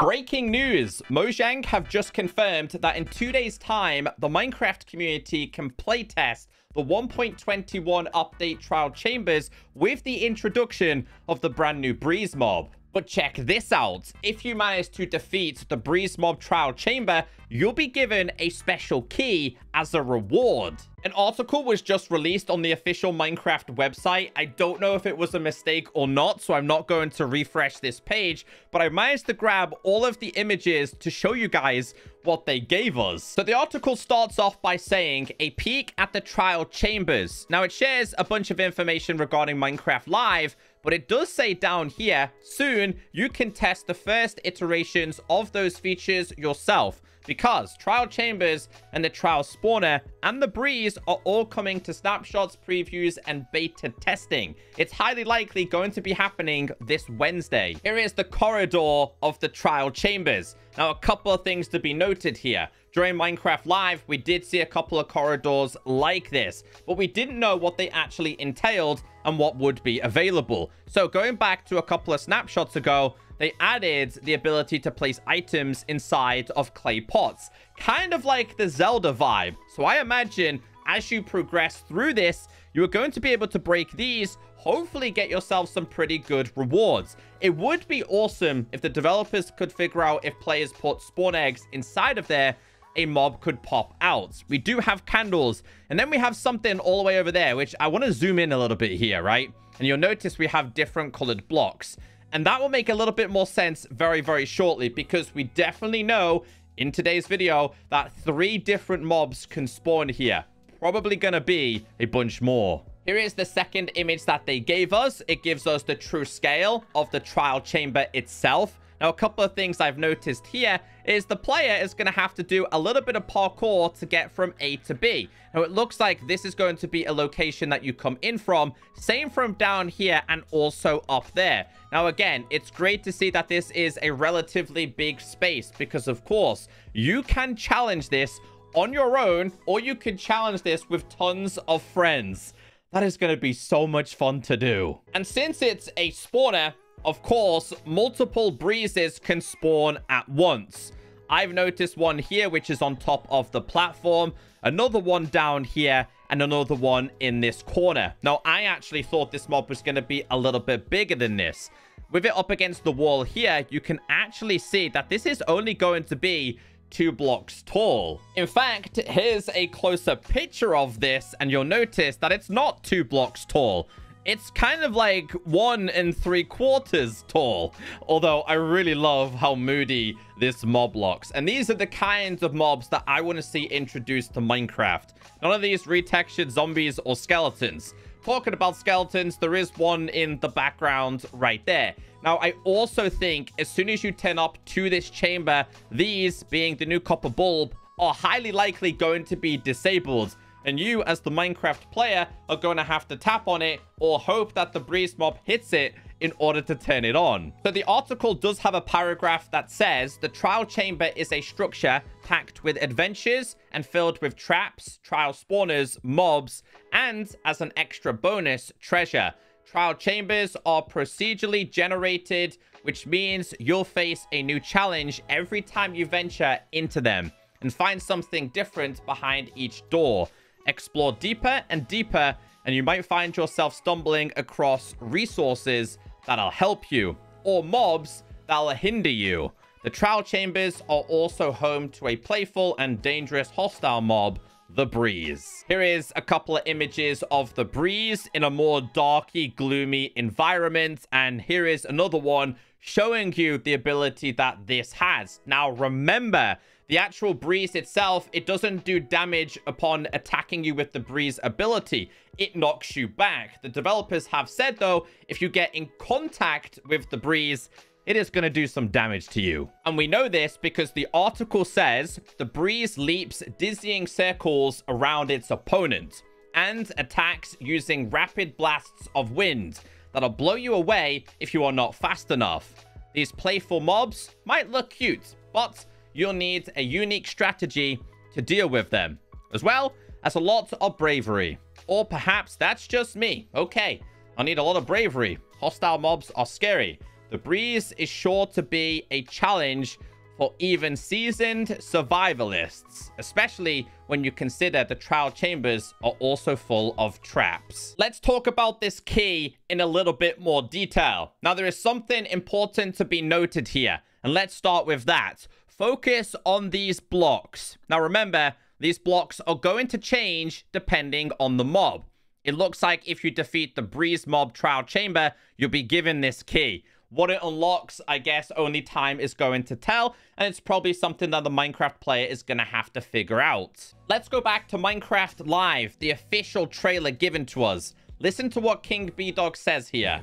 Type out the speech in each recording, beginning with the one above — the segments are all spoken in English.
Breaking news! Mojang have just confirmed that in 2 days' time, the Minecraft community can playtest the 1.21 update trial chambers with the introduction of the brand new Breeze mob. But check this out. If you manage to defeat the Breeze mob trial chamber, you'll be given a special key as a reward. An article was just released on the official Minecraft website. I don't know if it was a mistake or not, so I'm not going to refresh this page, but I managed to grab all of the images to show you guys what they gave us. So the article starts off by saying a peek at the trial chambers. Now it shares a bunch of information regarding Minecraft Live, but it does say down here, soon you can test the first iterations of those features yourself, because Trial Chambers and the Trial Spawner and the Breeze are all coming to snapshots, previews, and beta testing. It's highly likely going to be happening this Wednesday. Here is the corridor of the Trial Chambers. Now, a couple of things to be noted here. During Minecraft Live, we did see a couple of corridors like this, but we didn't know what they actually entailed and what would be available. So going back to a couple of snapshots ago, they added the ability to place items inside of clay pots, kind of like the Zelda vibe. So I imagine as you progress through this, you are going to be able to break these, hopefully get yourself some pretty good rewards. It would be awesome if the developers could figure out if players put spawn eggs inside of there, a mob could pop out. We do have candles, and then we have something all the way over there, which I want to zoom in a little bit here, right? And you'll notice we have different colored blocks. And that will make a little bit more sense very, very shortly, because we definitely know in today's video that 3 different mobs can spawn here. Probably going to be a bunch more. Here is the second image that they gave us. It gives us the true scale of the trial chamber itself. Now, a couple of things I've noticed here is the player is going to have to do a little bit of parkour to get from A to B. Now, it looks like this is going to be a location that you come in from. Same from down here and also up there. Now, again, it's great to see that this is a relatively big space because, of course, you can challenge this on your own, or you can challenge this with tons of friends. That is going to be so much fun to do. And since it's a spawner, of course, multiple breezes can spawn at once. I've noticed one here, which is on top of the platform, another one down here, and another one in this corner. Now, I actually thought this mob was going to be a little bit bigger than this. With it up against the wall here, you can actually see that this is only going to be 2 blocks tall. In fact, here's a closer picture of this, and you'll notice that it's not 2 blocks tall. It's kind of like 1 3/4 tall. Although I really love how moody this mob looks. And these are the kinds of mobs that I want to see introduced to Minecraft. None of these retextured zombies or skeletons. Talking about skeletons, there is one in the background right there. Now, I also think as soon as you turn up to this chamber, these, being the new copper bulb, are highly likely going to be disabled. And you, as the Minecraft player, are going to have to tap on it or hope that the Breeze mob hits it in order to turn it on. So the article does have a paragraph that says the trial chamber is a structure packed with adventures and filled with traps, trial spawners, mobs, and as an extra bonus, treasure. Trial chambers are procedurally generated, which means you'll face a new challenge every time you venture into them and find something different behind each door. Explore deeper and deeper, and you might find yourself stumbling across resources that'll help you, or mobs that'll hinder you. The trial chambers are also home to a playful and dangerous hostile mob, the Breeze. Here is a couple of images of the Breeze in a more darky, gloomy environment, and here is another one showing you the ability that this has. Now, remember, the actual Breeze itself, it doesn't do damage upon attacking you with the Breeze ability. It knocks you back. The developers have said, though, if you get in contact with the Breeze, it is going to do some damage to you. And we know this because the article says the Breeze leaps dizzying circles around its opponent and attacks using rapid blasts of wind that'll blow you away if you are not fast enough. These playful mobs might look cute, but you'll need a unique strategy to deal with them, as well as a lot of bravery. Or perhaps that's just me. Okay, I need a lot of bravery. Hostile mobs are scary. The Breeze is sure to be a challenge for even seasoned survivalists, especially when you consider the trial chambers are also full of traps. Let's talk about this key in a little bit more detail. Now, there is something important to be noted here, and let's start with that. Focus on these blocks. Now, remember, these blocks are going to change depending on the mob. It looks like if you defeat the Breeze mob trial chamber, you'll be given this key. What it unlocks, I guess only time is going to tell, and it's probably something that the Minecraft player is going to have to figure out. Let's go back to Minecraft Live, the official trailer given to us. Listen to what King B-Dog says here.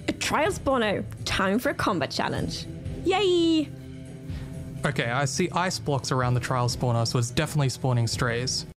A trial spawner. Time for a combat challenge. Yay! Okay, I see ice blocks around the trial spawner, so it's definitely spawning strays.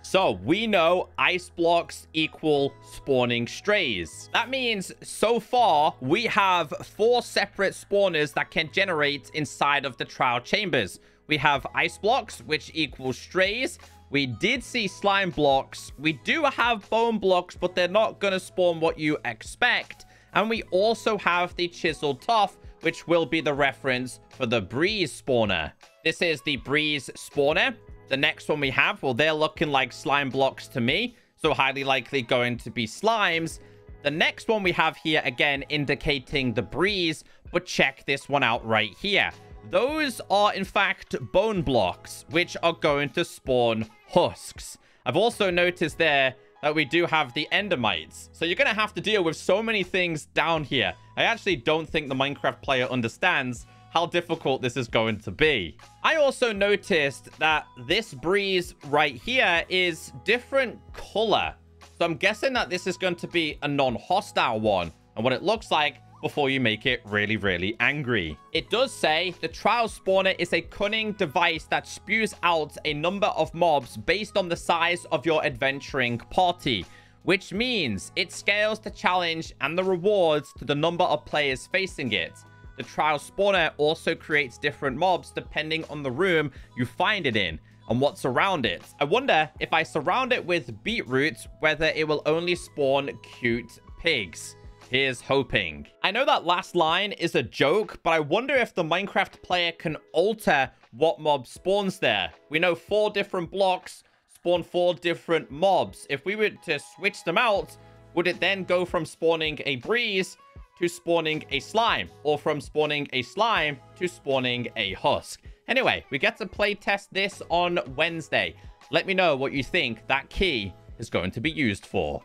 So we know ice blocks equal spawning strays. That means so far we have 4 separate spawners that can generate inside of the trial chambers. We have ice blocks, which equals strays. We did see slime blocks. We do have bone blocks, but they're not going to spawn what you expect. And we also have the chiseled tuff, which will be the reference for the Breeze spawner. This is the Breeze spawner. The next one we have, well, they're looking like slime blocks to me, so highly likely going to be slimes. The next one we have here, again, indicating the Breeze, but check this one out right here. Those are, in fact, bone blocks, which are going to spawn husks. I've also noticed there that we do have the endermites, so you're going to have to deal with so many things down here. I actually don't think the Minecraft player understands how difficult this is going to be. I also noticed that this Breeze right here is different color. So I'm guessing that this is going to be a non-hostile one. And what it looks like before you make it really, really angry. It does say the trial spawner is a cunning device that spews out a number of mobs based on the size of your adventuring party, which means it scales the challenge and the rewards to the number of players facing it. The trial spawner also creates different mobs depending on the room you find it in and what's around it. I wonder if I surround it with beetroot, whether it will only spawn cute pigs. Here's hoping. I know that last line is a joke, but I wonder if the Minecraft player can alter what mob spawns there. We know 4 different blocks spawn 4 different mobs. If we were to switch them out, would it then go from spawning a Breeze to spawning a slime, or from spawning a slime to spawning a husk? Anyway, we get to play test this on Wednesday. Let me know what you think that key is going to be used for.